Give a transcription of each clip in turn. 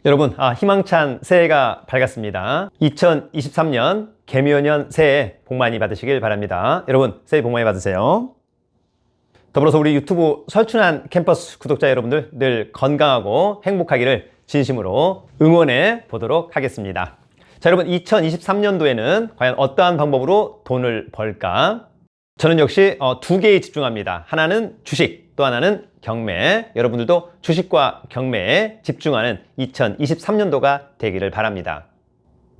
여러분, 희망찬 새해가 밝았습니다. 2023년 개묘년 새해 복 많이 받으시길 바랍니다. 여러분, 새해 복 많이 받으세요. 더불어서 우리 유튜브 설춘한 캠퍼스 구독자 여러분들 늘 건강하고 행복하기를 진심으로 응원해 보도록 하겠습니다. 자, 여러분, 2023년도에는 과연 어떠한 방법으로 돈을 벌까? 저는 역시 두 개에 집중합니다. 하나는 주식, 또 하나는 경매. 여러분들도 주식과 경매에 집중하는 2023년도가 되기를 바랍니다.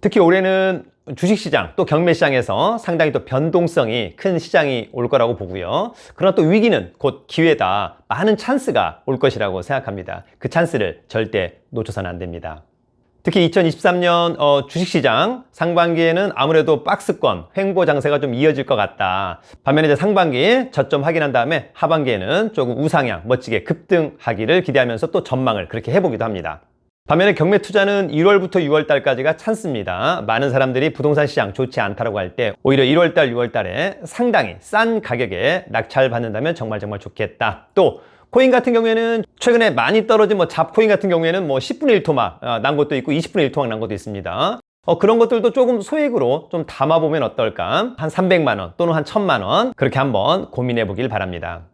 특히 올해는 주식시장 또 경매시장에서 상당히 또 변동성이 큰 시장이 올 거라고 보고요. 그러나 또 위기는 곧 기회다. 많은 찬스가 올 것이라고 생각합니다. 그 찬스를 절대 놓쳐서는 안 됩니다. 특히 2023년 주식시장 상반기에는 아무래도 박스권, 횡보 장세가 좀 이어질 것 같다. 반면에 이제 상반기에 저점 확인한 다음에 하반기에는 조금 우상향, 멋지게 급등하기를 기대하면서 또 전망을 그렇게 해보기도 합니다. 반면에 경매 투자는 1월부터 6월 달까지가 찬스입니다. 많은 사람들이 부동산 시장 좋지 않다라고 할 때 오히려 1월 달, 6월 달에 상당히 싼 가격에 낙찰받는다면 정말 좋겠다. 또 코인 같은 경우에는 최근에 많이 떨어진 잡코인 같은 경우에는 10분의 1 토막 난 것도 있고 20분의 1 토막 난 것도 있습니다. 그런 것들도 조금 소액으로 좀 담아보면 어떨까? 한 300만 원 또는 한 1000만 원 그렇게 한번 고민해 보길 바랍니다.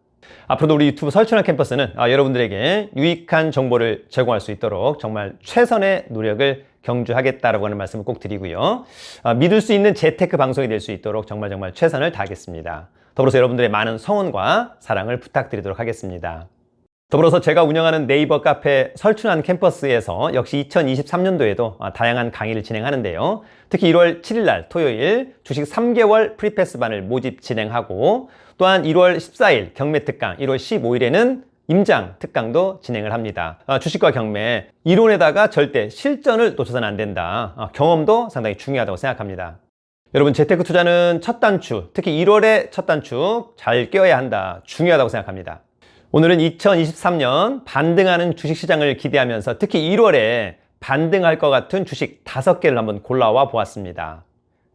앞으로도 우리 유튜브 설춘한 캠퍼스는 여러분들에게 유익한 정보를 제공할 수 있도록 정말 최선의 노력을 경주하겠다라고 하는 말씀을 꼭 드리고요. 믿을 수 있는 재테크 방송이 될 수 있도록 정말 최선을 다하겠습니다. 더불어서 여러분들의 많은 성원과 사랑을 부탁드리도록 하겠습니다. 더불어서 제가 운영하는 네이버 카페 설춘한 캠퍼스에서 역시 2023년도에도 다양한 강의를 진행하는데요. 특히 1월 7일 날 토요일 주식 3개월 프리패스반을 모집 진행하고 또한 1월 14일 경매 특강, 1월 15일에는 임장 특강도 진행을 합니다. 주식과 경매, 이론에다가 절대 실전을 놓쳐서는 안 된다. 경험도 상당히 중요하다고 생각합니다. 여러분, 재테크 투자는 첫 단추, 특히 1월의 첫 단추 잘 껴야 한다. 중요하다고 생각합니다. 오늘은 2023년 반등하는 주식시장을 기대하면서 특히 1월에 반등할 것 같은 주식 5개를 한번 골라와 보았습니다.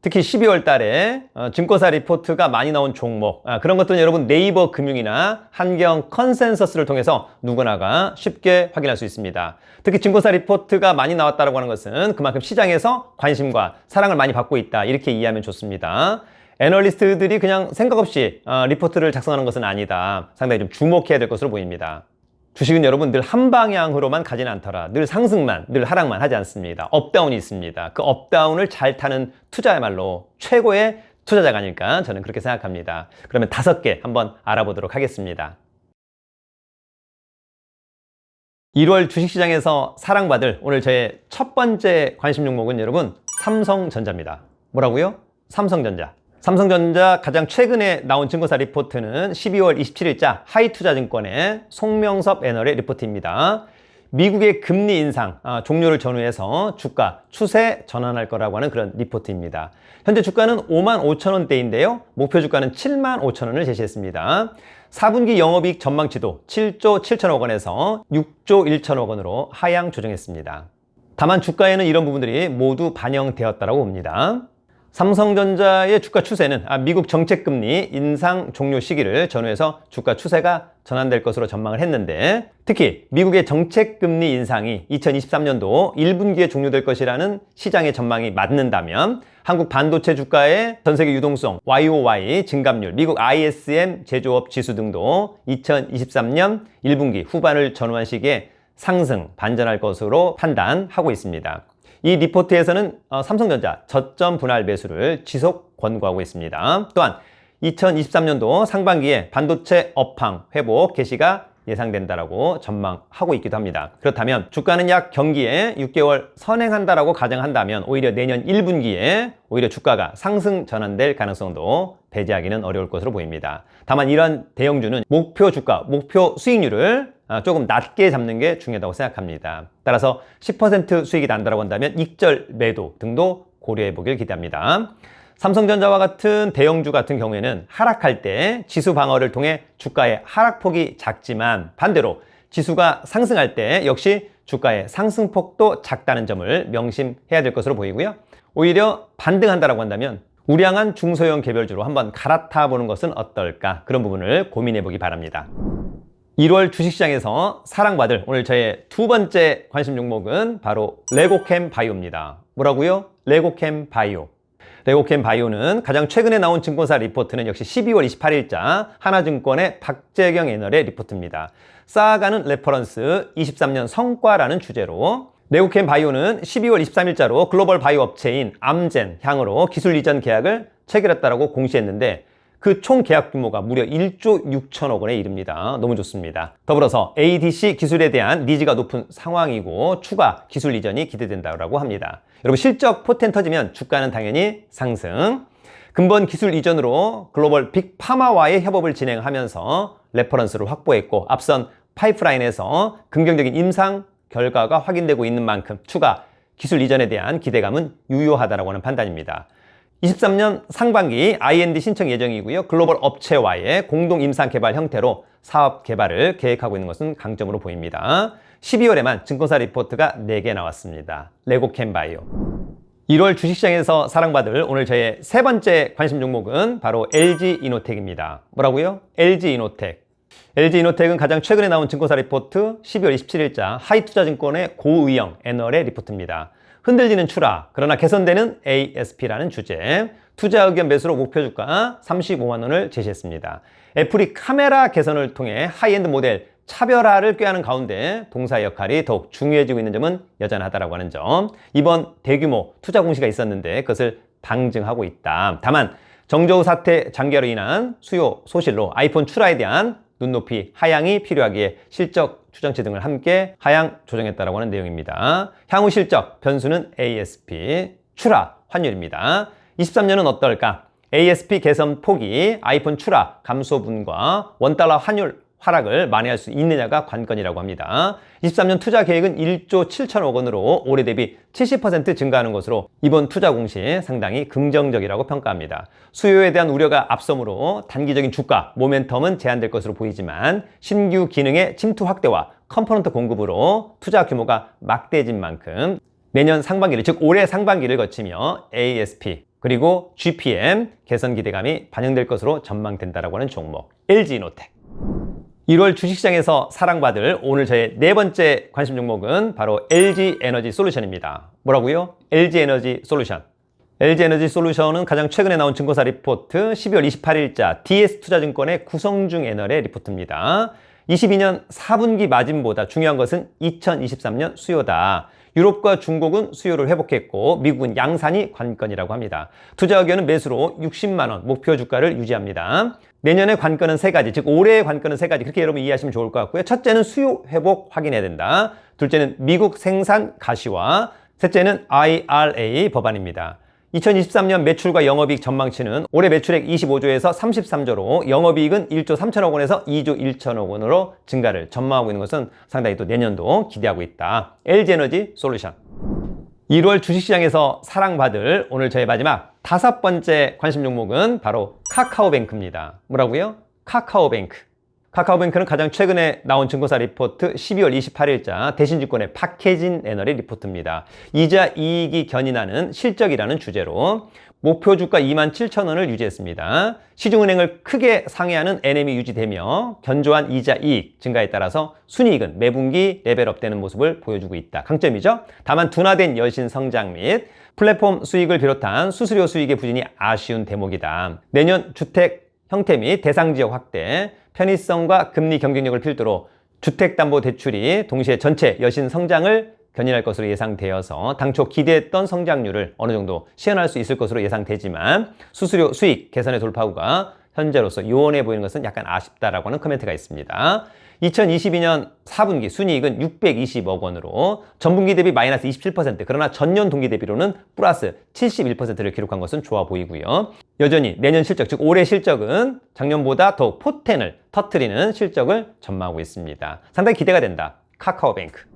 특히 12월 달에 증권사 리포트가 많이 나온 종목, 그런 것들은 여러분 네이버 금융이나 한경 컨센서스를 통해서 누구나가 쉽게 확인할 수 있습니다. 특히 증권사 리포트가 많이 나왔다고 하는 것은 그만큼 시장에서 관심과 사랑을 많이 받고 있다, 이렇게 이해하면 좋습니다. 애널리스트들이 그냥 생각 없이 리포트를 작성하는 것은 아니다. 상당히 좀 주목해야 될 것으로 보입니다. 주식은 여러분 늘 한 방향으로만 가지는 않더라. 늘 상승만, 늘 하락만 하지 않습니다. 업다운이 있습니다. 그 업다운을 잘 타는 투자야말로 최고의 투자자가 아닐까 저는 그렇게 생각합니다. 그러면 5개 한번 알아보도록 하겠습니다. 1월 주식시장에서 사랑받을 오늘 저의 첫 번째 관심 종목은 여러분 삼성전자입니다. 뭐라고요? 삼성전자. 삼성전자 가장 최근에 나온 증권사 리포트는 12월 27일자 하이투자증권의 송명섭 애널의 리포트입니다. 미국의 금리 인상 종료를 전후해서 주가 추세 전환할 거라고 하는 그런 리포트입니다. 현재 주가는 55,000원대인데요. 목표 주가는 75,000원을 제시했습니다. 4분기 영업이익 전망치도 7조 7천억 원에서 6조 1천억 원으로 하향 조정했습니다. 다만 주가에는 이런 부분들이 모두 반영되었다고 봅니다. 삼성전자의 주가 추세는 미국 정책금리 인상 종료 시기를 전후해서 주가 추세가 전환될 것으로 전망을 했는데, 특히 미국의 정책금리 인상이 2023년도 1분기에 종료될 것이라는 시장의 전망이 맞는다면 한국 반도체 주가의 전세계 유동성, YOY 증감률, 미국 ISM 제조업 지수 등도 2023년 1분기 후반을 전후한 시기에 상승, 반전할 것으로 판단하고 있습니다. 이 리포트에서는 삼성전자 저점 분할 매수를 지속 권고하고 있습니다. 또한 2023년도 상반기에 반도체 업황 회복 개시가 예상된다라고 전망하고 있기도 합니다. 그렇다면 주가는 약 경기에 6개월 선행한다라고 가정한다면 오히려 내년 1분기에 오히려 주가가 상승 전환될 가능성도 배제하기는 어려울 것으로 보입니다. 다만 이런 대형주는 목표 주가, 목표 수익률을 조금 낮게 잡는 게 중요하다고 생각합니다. 따라서 10% 수익이 난다고 한다면 익절 매도 등도 고려해 보길 기대합니다. 삼성전자와 같은 대형주 같은 경우에는 하락할 때 지수 방어를 통해 주가의 하락폭이 작지만 반대로 지수가 상승할 때 역시 주가의 상승폭도 작다는 점을 명심해야 될 것으로 보이고요. 오히려 반등한다고 한다면 우량한 중소형 개별주로 한번 갈아타 보는 것은 어떨까, 그런 부분을 고민해 보기 바랍니다. 1월 주식시장에서 사랑받을 오늘 저의 두 번째 관심 종목은 바로 레고캠 바이오입니다. 뭐라고요? 레고캠 바이오. 레고캠 바이오는 가장 최근에 나온 증권사 리포트는 역시 12월 28일자 하나증권의 박재경 애널의 리포트입니다. 쌓아가는 레퍼런스 23년 성과라는 주제로 레고캠 바이오는 12월 23일자로 글로벌 바이오 업체인 암젠 향으로 기술 이전 계약을 체결했다고 공시했는데 그 총 계약 규모가 무려 1조 6천억 원에 이릅니다. 너무 좋습니다. 더불어서 ADC 기술에 대한 니즈가 높은 상황이고 추가 기술 이전이 기대된다고 합니다. 여러분 실적 포텐 터지면 주가는 당연히 상승. 근본 기술 이전으로 글로벌 빅파마와의 협업을 진행하면서 레퍼런스를 확보했고 앞선 파이프라인에서 긍정적인 임상 결과가 확인되고 있는 만큼 추가 기술 이전에 대한 기대감은 유효하다고 하는 판단입니다. 23년 상반기 IND 신청 예정이고요. 글로벌 업체와의 공동 임상 개발 형태로 사업 개발을 계획하고 있는 것은 강점으로 보입니다. 12월에만 증권사 리포트가 4개 나왔습니다. 레고캠 바이오. 1월 주식시장에서 사랑받을 오늘 저의 세 번째 관심 종목은 바로 LG이노텍입니다. 뭐라고요? LG이노텍. LG이노텍은 가장 최근에 나온 증권사 리포트 12월 27일자 하이투자증권의 고의형 애널의 리포트입니다. 흔들리는 추라, 그러나 개선되는 ASP라는 주제, 투자 의견 매수로 목표 주가 35만 원을 제시했습니다. 애플이 카메라 개선을 통해 하이엔드 모델 차별화를 꾀하는 가운데 동사의 역할이 더욱 중요해지고 있는 점은 여전하다고 하는 점. 이번 대규모 투자 공시가 있었는데 그것을 방증하고 있다. 다만 정저우 사태 장기화로 인한 수요 소실로 아이폰 출하에 대한 눈높이 하향이 필요하기에 실적 추정치 등을 함께 하향 조정했다고 하는 내용입니다. 향후 실적 변수는 ASP 출하 환율입니다. 23년은 어떨까? ASP 개선 폭이 아이폰 출하 감소분과 원달러 환율 하락을 만회할 수 있느냐가 관건이라고 합니다. 23년 투자 계획은 1조 7천억 원으로 올해 대비 70% 증가하는 것으로 이번 투자 공시 상당히 긍정적이라고 평가합니다. 수요에 대한 우려가 앞서므로 단기적인 주가 모멘텀은 제한될 것으로 보이지만 신규 기능의 침투 확대와 컴포넌트 공급으로 투자 규모가 막대해진 만큼 내년 상반기를 즉 올해 상반기를 거치며 ASP 그리고 GPM 개선 기대감이 반영될 것으로 전망된다고 하는 종목 LG이노텍. 1월 주식시장에서 사랑받을 오늘 저의 네 번째 관심 종목은 바로 LG에너지솔루션입니다. 뭐라고요? LG에너지솔루션. LG에너지솔루션은 가장 최근에 나온 증권사 리포트 12월 28일자 DS투자증권의 구성중 애널의 리포트입니다. 22년 4분기 마진보다 중요한 것은 2023년 수요다. 유럽과 중국은 수요를 회복했고 미국은 양산이 관건이라고 합니다. 투자 의견은 매수로 60만 원 목표 주가를 유지합니다. 내년의 관건은 세 가지, 즉 올해의 관건은 세 가지. 그렇게 여러분 이해하시면 좋을 것 같고요. 첫째는 수요 회복 확인해야 된다. 둘째는 미국 생산 가시화. 셋째는 IRA 법안입니다. 2023년 매출과 영업이익 전망치는 올해 매출액 25조에서 33조로 영업이익은 1조 3천억 원에서 2조 1천억 원으로 증가를 전망하고 있는 것은 상당히 또 내년도 기대하고 있다. LG에너지솔루션. 1월 주식시장에서 사랑받을 오늘 저의 마지막 다섯 번째 관심 종목은 바로 카카오뱅크입니다. 뭐라고요? 카카오뱅크. 카카오뱅크는 가장 최근에 나온 증권사 리포트 12월 28일자 대신증권의 박혜진 애널의 리포트입니다. 이자 이익이 견인하는 실적이라는 주제로 목표 주가 27,000원을 유지했습니다. 시중은행을 크게 상회하는 NM이 유지되며 견조한 이자 이익 증가에 따라서 순이익은 매분기 레벨업되는 모습을 보여주고 있다. 강점이죠. 다만 둔화된 여신 성장 및 플랫폼 수익을 비롯한 수수료 수익의 부진이 아쉬운 대목이다. 내년 주택 형태 및 대상 지역 확대, 편의성과 금리 경쟁력을 필두로 주택담보대출이 동시에 전체 여신 성장을 견인할 것으로 예상되어서 당초 기대했던 성장률을 어느 정도 시현할 수 있을 것으로 예상되지만 수수료 수익 개선의 돌파구가 현재로서 요원해 보이는 것은 약간 아쉽다라고 하는 코멘트가 있습니다. 2022년 4분기 순이익은 620억 원으로 전분기 대비 마이너스 27% 그러나 전년 동기 대비로는 플러스 71%를 기록한 것은 좋아 보이고요. 여전히 내년 실적 즉 올해 실적은 작년보다 더욱 포텐을 터뜨리는 실적을 전망하고 있습니다. 상당히 기대가 된다. 카카오뱅크.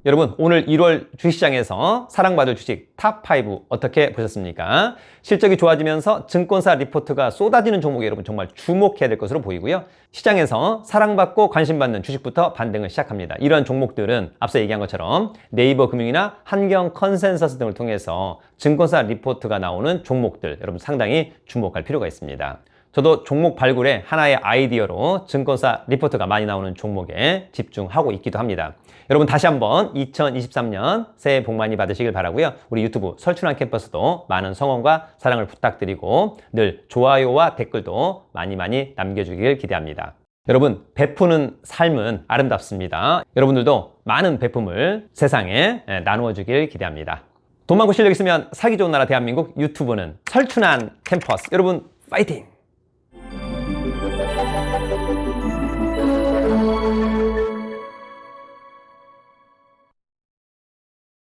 여러분 오늘 1월 주식시장에서 사랑받을 주식 탑5 어떻게 보셨습니까? 실적이 좋아지면서 증권사 리포트가 쏟아지는 종목에 여러분 정말 주목해야 될 것으로 보이고요. 시장에서 사랑받고 관심받는 주식부터 반등을 시작합니다. 이러한 종목들은 앞서 얘기한 것처럼 네이버 금융이나 한경 컨센서스 등을 통해서 증권사 리포트가 나오는 종목들 여러분 상당히 주목할 필요가 있습니다. 저도 종목 발굴에 하나의 아이디어로 증권사 리포트가 많이 나오는 종목에 집중하고 있기도 합니다. 여러분 다시 한번 2023년 새해 복 많이 받으시길 바라고요. 우리 유튜브 설춘환 캠퍼스도 많은 성원과 사랑을 부탁드리고 늘 좋아요와 댓글도 많이 남겨주길 기대합니다. 여러분, 베푸는 삶은 아름답습니다. 여러분들도 많은 베품을 세상에 나누어 주길 기대합니다. 돈 많고 실력 있으면 살기 좋은 나라 대한민국, 유튜브는 설춘환 캠퍼스. 여러분 파이팅!